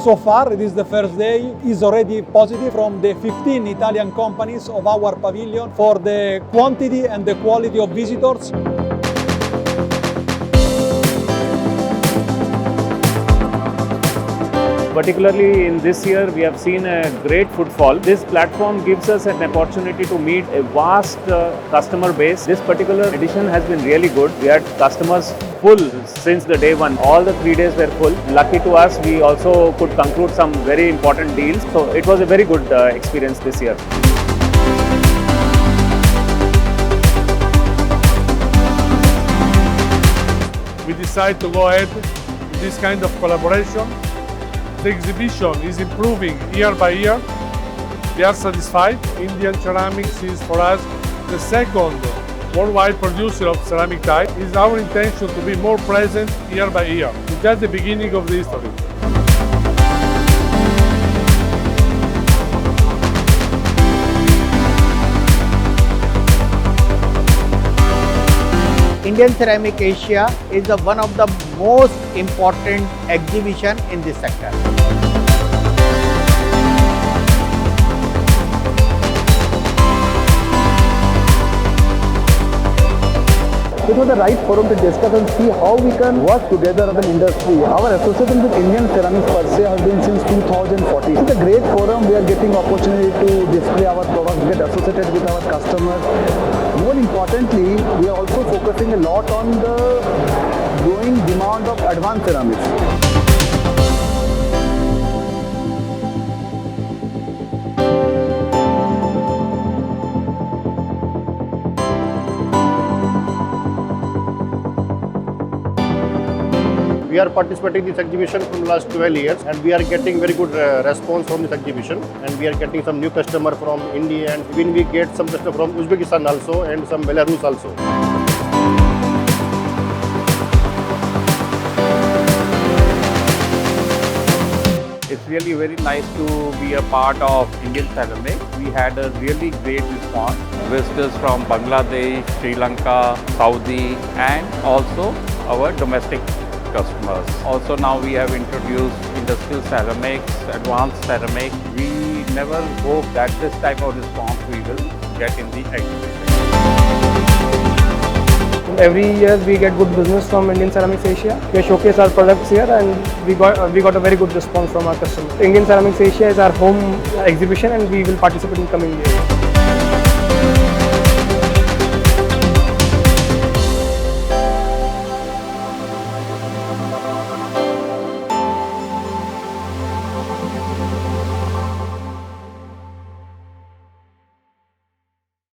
So far, it is the first day, is already positive from the 15 Italian companies of our pavilion for the quantity and the quality of visitors. Particularly in this year, we have seen a great footfall. This platform gives us an opportunity to meet a vast customer base. This particular edition has been really good. We had customers full since the day one. All the 3 days were full. Lucky to us, we also could conclude some very important deals. So it was a very good experience this year. We decided to go ahead with this kind of collaboration. The exhibition is improving year by year. We are satisfied. Indian Ceramics is for us the second worldwide producer of ceramic tile. It is our intention to be more present year by year. It's just the beginning of the history. Indian Ceramic Asia is one of the most important exhibition in this sector. It was the right forum to discuss and see how we can work together as an industry. Our association with Indian Ceramics per se has been since 2014. It's a great forum. We are getting opportunity to display our products, get associated with our customers. More importantly, we are also focusing a lot on the growing demand of advanced ceramics. We are participating in this exhibition from the last 12 years and we are getting very good response from this exhibition, and we are getting some new customer from India, and even we get some customer from Uzbekistan also and some Belarus also. It's really very nice to be a part of Indian Ceramics. We had a really great response. Visitors from Bangladesh, Sri Lanka, Saudi, and also our domestic customers. Also now we have introduced industrial ceramics, advanced ceramics. We never hope that this type of response we will get in the exhibition. Every year we get good business from Indian Ceramics Asia. We showcase our products here and we got a very good response from our customers. Indian Ceramics Asia is our home exhibition and we will participate in coming years.